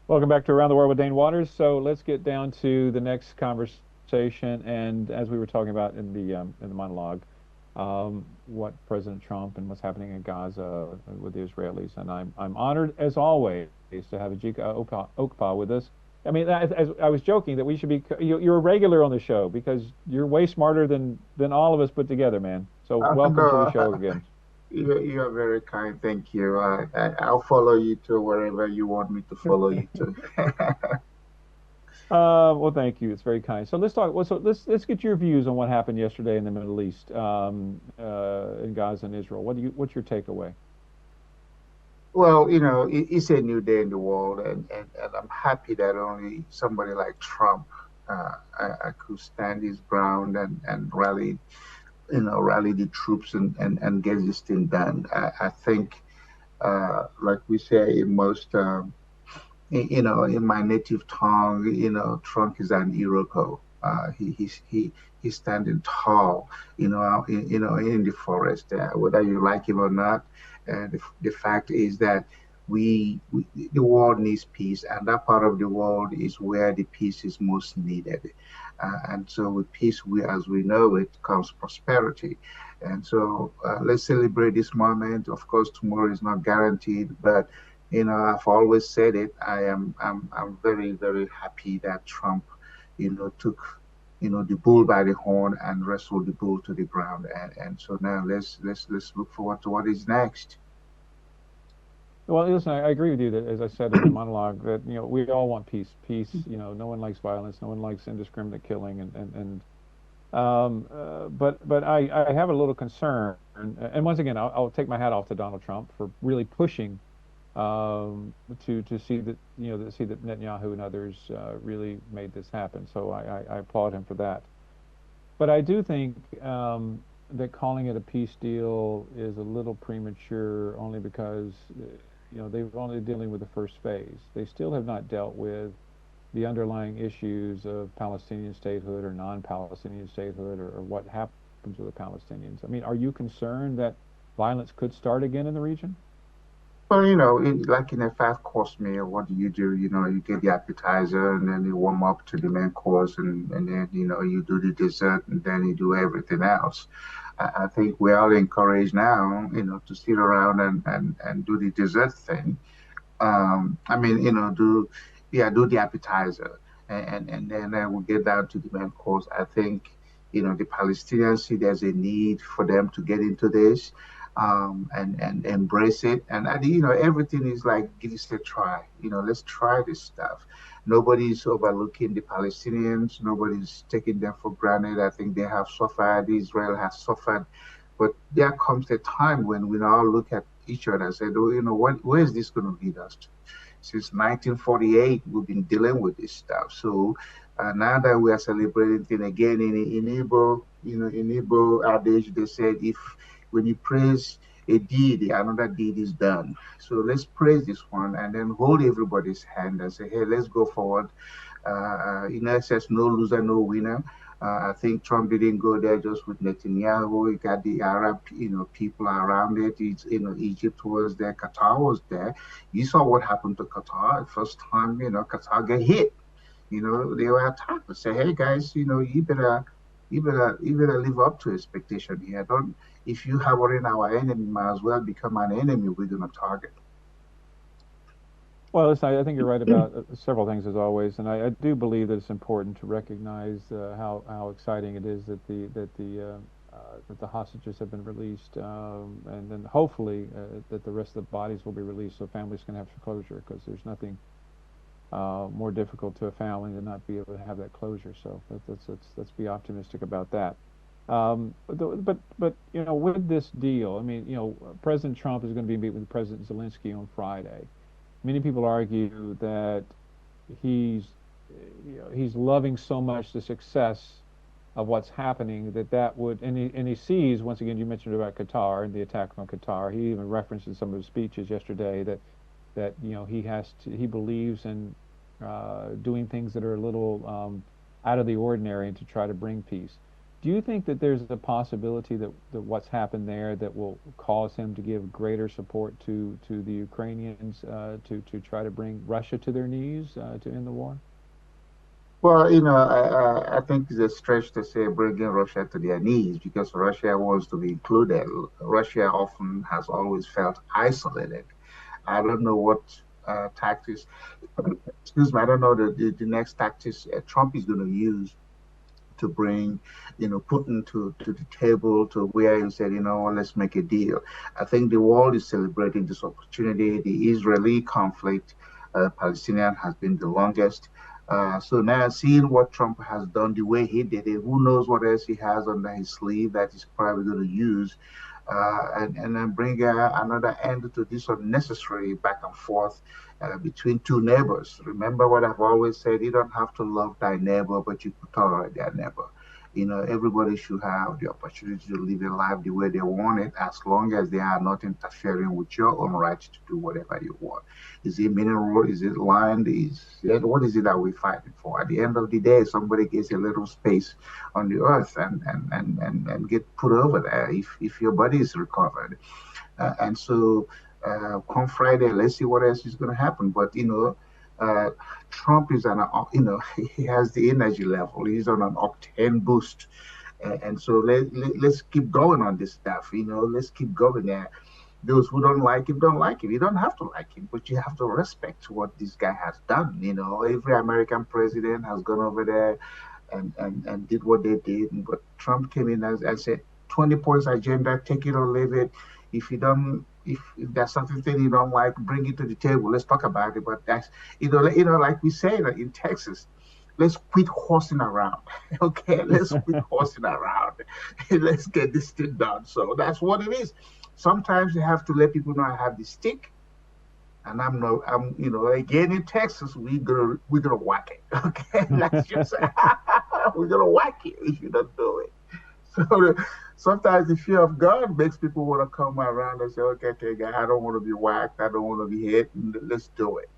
Welcome back to Around the World with Dane Waters. So let's get down to the next conversation. And as we were talking about in the monologue, what President Trump and what's happening in Gaza with the Israelis. And I'm honored as always to have Ejike Okpa with us. I mean, as I was joking that we should be you're a regular on the show because you're way smarter than all of us put together, man. So welcome to the No, show again. you are very kind. Thank you. I'll follow you to wherever you want me to follow you to. Well, thank you. It's very kind. So let's talk. Well, so let's get your views on what happened yesterday in the Middle East, in Gaza and Israel. What's your takeaway? Well, it's a new day in the world, and I'm happy that only somebody like Trump I could stand his ground and rally the troops and get this thing done. I think, like we say in most, in my native tongue, Trump is an Iroko. He's standing tall, in the forest, whether you like him or not. The fact is that the world needs peace, and that part of the world is where the peace is most needed. And so, with peace, as we know it, comes prosperity. And so, let's celebrate this moment. Of course, tomorrow is not guaranteed, but I've always said it. I'm very, very happy that Trump, took, the bull by the horn and wrestled the bull to the ground. And so now let's look forward to what is next. Well, listen, I agree with you that, as I said in the monologue, that we all want peace. Peace. No one likes violence. No one likes indiscriminate killing, but I have a little concern. And once again, I'll take my hat off to Donald Trump for really pushing to see that to see that Netanyahu and others really made this happen. So I applaud him for that. But I do think that calling it a peace deal is a little premature, only because they're only dealing with the first phase. They still have not dealt with the underlying issues of Palestinian statehood or non-Palestinian statehood, or what happens with the Palestinians. I mean, are you concerned that violence could start again in the region? Well, like in a five-course meal, what do? You get the appetizer and then you warm up to the main course and then, you do the dessert and then you do everything else. I think we're all encouraged now, to sit around and do the dessert thing. I mean, do the appetizer and then we'll get down to the main course. I think, the Palestinians see there's a need for them to get into this and embrace it. And everything is like, give us a try. Let's try this stuff. Nobody's overlooking the Palestinians. Nobody's taking them for granted. I think they have suffered. Israel has suffered. But there comes a time when we all look at each other and say, oh, where is this going to lead us to? Since 1948, we've been dealing with this stuff. So now that we are celebrating thing again in Igbo, in Igbo adage, they said if when you praise a deed, another deed is done. So let's praise this one and then hold everybody's hand and say, hey, let's go forward. It says no loser, no winner. I think Trump didn't go there just with Netanyahu. He got the Arab, people around it. It's, Egypt was there, Qatar was there. You saw what happened to Qatar. First time, Qatar get hit. They were attacked. They say, hey guys, you better live up to expectation here. Don't If you have already our enemy, might as well become an enemy we're gonna target. Well, listen, I think you're right about several things as always, and I do believe that it's important to recognize how exciting it is that the hostages have been released, and then hopefully that the rest of the bodies will be released, so families can have closure, because there's nothing more difficult to a family than not be able to have that closure. So let's be optimistic about that. But with this deal, I mean, President Trump is going to be meeting with President Zelensky on Friday. Many people argue that he's he's loving so much the success of what's happening that would, and he sees, once again, you mentioned about Qatar and the attack on Qatar. He even referenced in some of his speeches yesterday that he believes in doing things that are a little out of the ordinary and to try to bring peace. Do you think that there's a possibility that what's happened there that will cause him to give greater support to the Ukrainians to try to bring Russia to their knees to end the war? Well, I think it's a stretch to say bringing Russia to their knees because Russia wants to be included. Russia often has always felt isolated. I don't know what tactics, excuse me, I don't know the next tactics Trump is going to use to bring, Putin to the table to where he said, let's make a deal. I think the world is celebrating this opportunity. The Israeli conflict, Palestinian, has been the longest. So now seeing what Trump has done, the way he did it, who knows what else he has under his sleeve that he's probably going to use and then bring another end to this unnecessary back and forth between two neighbors. Remember what I've always said: you don't have to love thy neighbor, but you could tolerate their neighbor. Everybody should have the opportunity to live a life the way they want it, as long as they are not interfering with your own right to do whatever you want. Is it mineral? Is it land? What is it that we're fighting for? At the end of the day, somebody gets a little space on the earth and get put over there if your body is recovered. And so come Friday, let's see what else is going to happen. But uh, Trump is he has the energy level. He's on an octane boost. And so let's keep going on this stuff. Let's keep going there. Those who don't like him don't like him. You don't have to like him, but you have to respect what this guy has done. Every American president has gone over there and did what they did. But Trump came in and said, 20 points agenda, take it or leave it. If you don't, if there's something you don't like, bring it to the table. Let's talk about it. But that's, like we say in Texas, let's quit horsing around. Okay, let's quit horsing around. Let's get this thing done. So that's what it is. Sometimes you have to let people know I have the stick, and again in Texas, we're gonna whack it. Okay, let's just we're gonna whack you if you don't do it. So sometimes the fear of God makes people want to come around and say, okay, guy, I don't want to be whacked, I don't want to be hit, let's do it.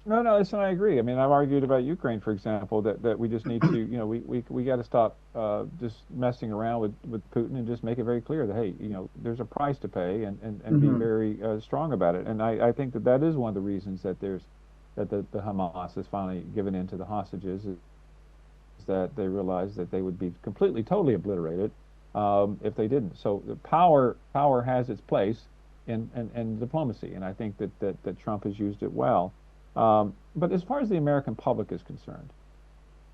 No, no, listen, I agree. I mean, I've argued about Ukraine, for example, that we just need to, we got to stop just messing around with Putin and just make it very clear that, hey, there's a price to pay and be Mm-hmm. very strong about it. And I think that is one of the reasons that the Hamas has finally given in to the hostages is that they realized that they would be completely, totally obliterated if they didn't. So the power has its place in diplomacy, and I think that Trump has used it well. But as far as the American public is concerned,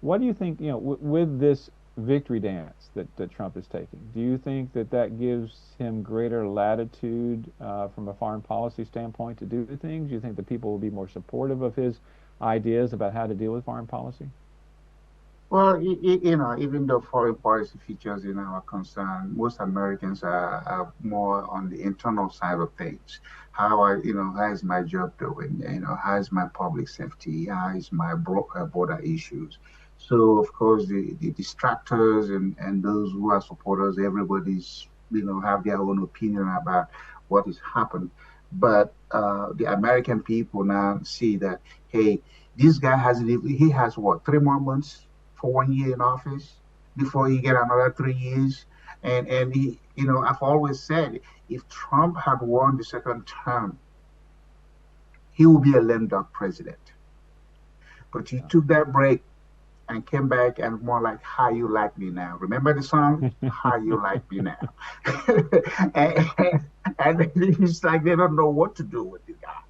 what do you think, with this victory dance that Trump is taking, do you think that gives him greater latitude from a foreign policy standpoint to do things? Do you think that people will be more supportive of his ideas about how to deal with foreign policy? Well, even though foreign policy features in our concern, most Americans are more on the internal side of things. How is my job doing? How is my public safety? How is my border issues? So, of course, the distractors and those who are supporters, everybody's, have their own opinion about what has happened. But the American people now see that, hey, this guy he has what, 3 more months for 1 year in office before he get another 3 years. And I've always said if Trump had won the second term, he would be a lame duck president. But he took that break and came back and more like how you like me now. Remember the song? How you like me now. and it's like they don't know what to do with the guy.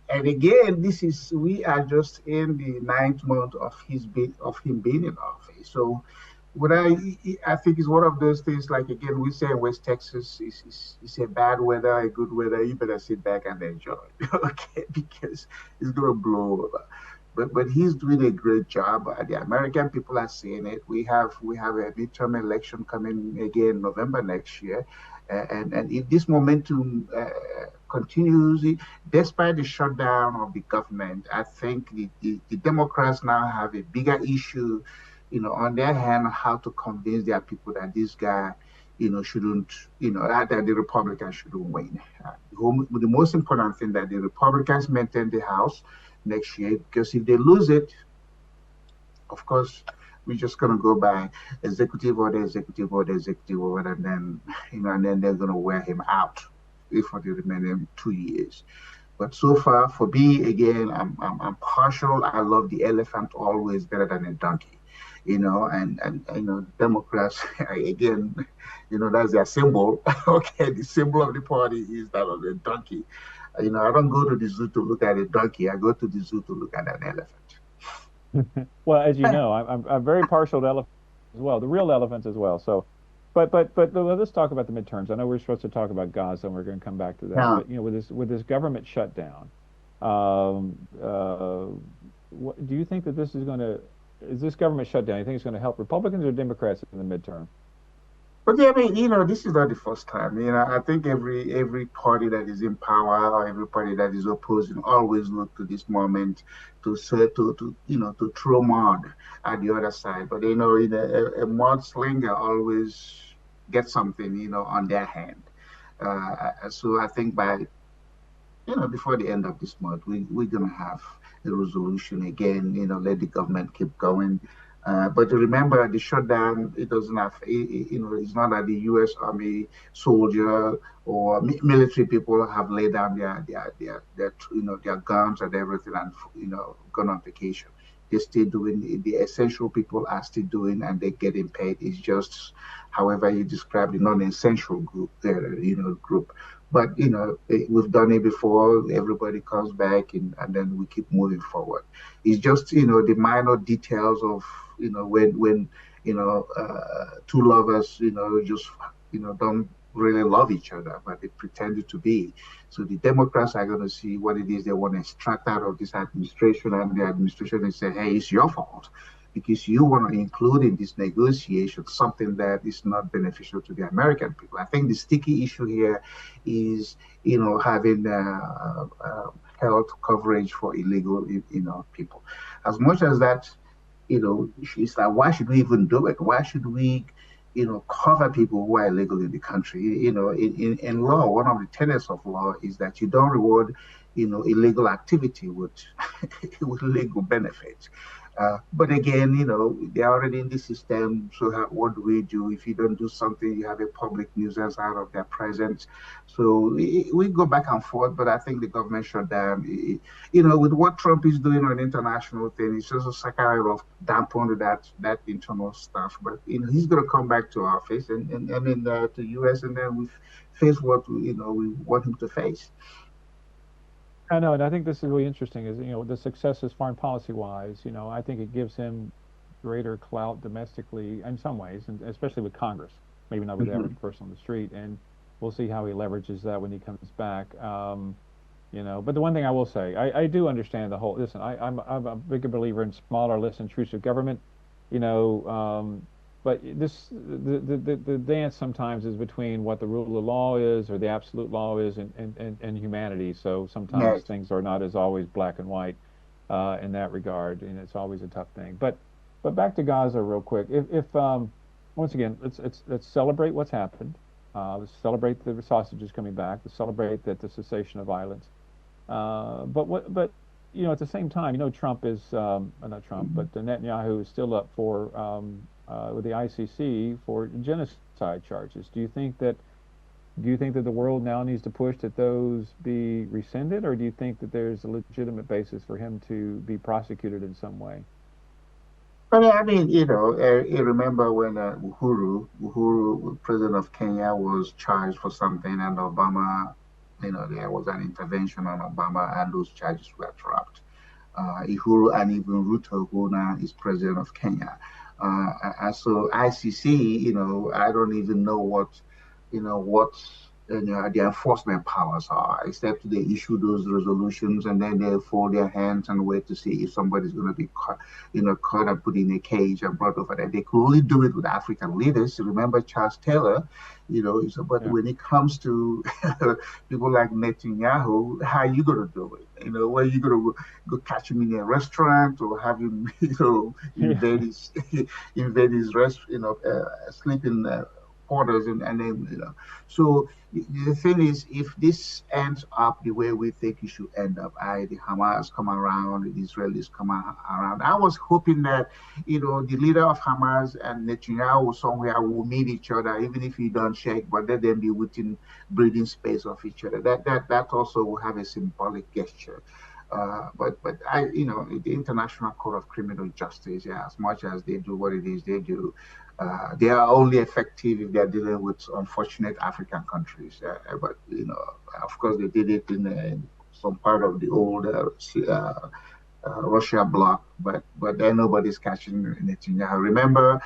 And again, we are just in the ninth month of him being in office. So what I think is one of those things. Like again, we say in West Texas, it's a bad weather, a good weather. You better sit back and enjoy, okay? Because it's gonna blow over. But he's doing a great job. The American people are seeing it. We have a midterm election coming again November next year, and if this momentum continues, despite the shutdown of the government, I think the Democrats now have a bigger issue, on their hand, how to convince their people that this guy, shouldn't, that the Republicans shouldn't win. The most important thing that the Republicans maintain the House next year, because if they lose it, of course, we're just gonna go by executive order, executive order, executive order, and then and then they're gonna wear him out for the remaining 2 years. But so far, for me, again, I'm partial. I love the elephant always better than a donkey, and Democrats again, that's their symbol. Okay, the symbol of the party is that of a donkey. I don't go to the zoo to look at a donkey. I go to the zoo to look at an elephant. Well, as you know, I'm very partial to elephants as well, the real elephants as well. So, but let's talk about the midterms. I know we're supposed to talk about Gaza, and we're going to come back to that. Now, But with this government shutdown, um, uh, do you think that this is this government shutdown? You think it's going to help Republicans or Democrats in the midterm? but yeah, I mean, this is not the first time. I think every party that is in power or every party that is opposing always look to this moment to say to throw mud at the other side. But a mudslinger always gets something on their hand. So I think by before the end of this month, we're going to have a resolution again, let the government keep going. But remember, the shutdown, it doesn't have, it's not that the U.S. Army soldier or military people have laid down their guns and everything and, gone on vacation. They're still doing, the essential people are still doing, and they're getting paid. It's just, however you describe the non-essential group, group. But we've done it before. Everybody comes back, and then we keep moving forward. It's just the minor details of when two lovers just don't really love each other, but they pretended to be. So the Democrats are going to see what it is they want to extract out of this administration, and the administration is say, hey, it's your fault because you want to include in this negotiation something that is not beneficial to the American people. I think the sticky issue here is, having health coverage for illegal, people. As much as that, it's like, why should we even do it? Why should we, cover people who are illegal in the country? In law, one of the tenets of law is that you don't reward, illegal activity with with legal benefits. But again, they're already in the system. So what do we do? If you don't do something, you have a public nuisance out of their presence. So we go back and forth, but I think the government shut down. With what Trump is doing on international thing, it's just a kind of dampen that internal stuff. But he's going to come back to office and I mean to US, and then we face what we want him to face. I know, and I think this is really interesting. Is the successes foreign policy wise. I think it gives him greater clout domestically in some ways, and especially with Congress. Maybe not with the Mm-hmm. average person on the street, and we'll see how he leverages that when he comes back. But the one thing I will say, I do understand the whole. Listen, I'm a bigger believer in smaller, less intrusive government. You know, but the dance sometimes is between what the rule of law is or the absolute law is and humanity. So sometimes Yes. things are not as always black and white in that regard, and it's always a tough thing. But back to Gaza real quick. If once again, let's celebrate what's happened. Let's celebrate the sausages coming back. Let's celebrate that the cessation of violence. But at the same time, Trump is not Trump, but Netanyahu is still up for with the ICC for genocide charges. Do you think that the world now needs to push that those be rescinded, or do you think that there's a legitimate basis for him to be prosecuted in some way? But I mean, I remember when Uhuru, president of Kenya, was charged for something, and Obama, there was an intervention on Obama, and those charges were dropped. Uhuru and even Ruto, who now is president of Kenya. So ICC, I don't even know what the enforcement powers are, except they issue those resolutions and then they fold their hands and wait to see if somebody's going to be caught and put in a cage and brought over there. They could only do it with African leaders. Remember Charles Taylor, but Yeah. when it comes to people like Netanyahu, how are you going to do it? Where are you going to go catch him in a restaurant or have him, Yeah. invade his rest, sleep in. supporters, and then So the thing is, if this ends up the way we think it should end up, the Hamas come around, the Israelis come around. I was hoping that the leader of Hamas and Netanyahu somewhere will meet each other, even if you don't shake, but let them be within breathing space of each other. That also will have a symbolic gesture. But the International Court of Criminal Justice, yeah, as much as they do what it is they do, they are only effective if they're dealing with unfortunate African countries. But of course, they did it in some part of the old Russia bloc, but then nobody's catching Netanyahu. Remember,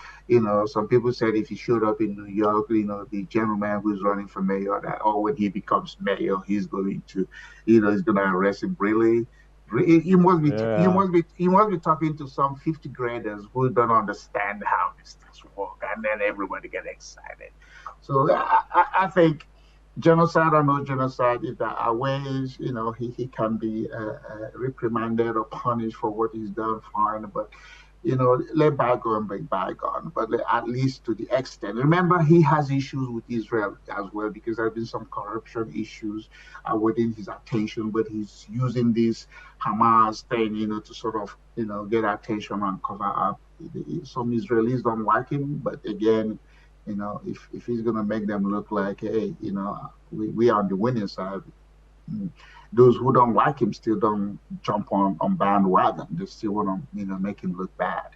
some people said if he showed up in New York, the gentleman who's running for mayor, that when he becomes mayor, he's going to, he's going to arrest him. Really, you must be, you Yeah. must be, you must be talking to some 50 graders who don't understand how these things work, and then everybody get excited. So I think genocide or no genocide, if there are ways, he can be reprimanded or punished for what he's done, fine. But, let bygone be bygone. But at least to the extent. Remember, he has issues with Israel as well because there have been some corruption issues within his attention, but he's using this Hamas thing, to sort of, get attention and cover up. Some Israelis don't like him, but again, if he's going to make them look like, hey, we are on the winning side, mm, those who don't like him still don't jump on bandwagon. They still want to, make him look bad.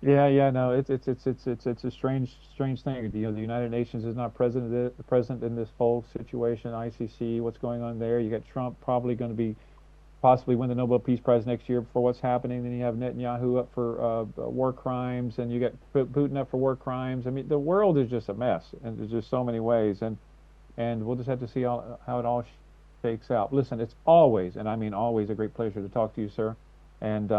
Yeah, yeah, no, it's a strange thing. The United Nations is not present in this whole situation. ICC, what's going on there? You got Trump probably going to be possibly win the Nobel Peace Prize next year for what's happening. Then you have Netanyahu up for war crimes, and you get Putin up for war crimes. I mean, the world is just a mess, and there's just so many ways, and we'll just have to see how it all shakes out. Listen, it's always, and I mean always, a great pleasure to talk to you, sir, and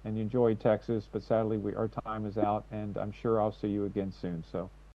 you enjoy Texas, but sadly our time is out, and I'm sure I'll see you again soon. So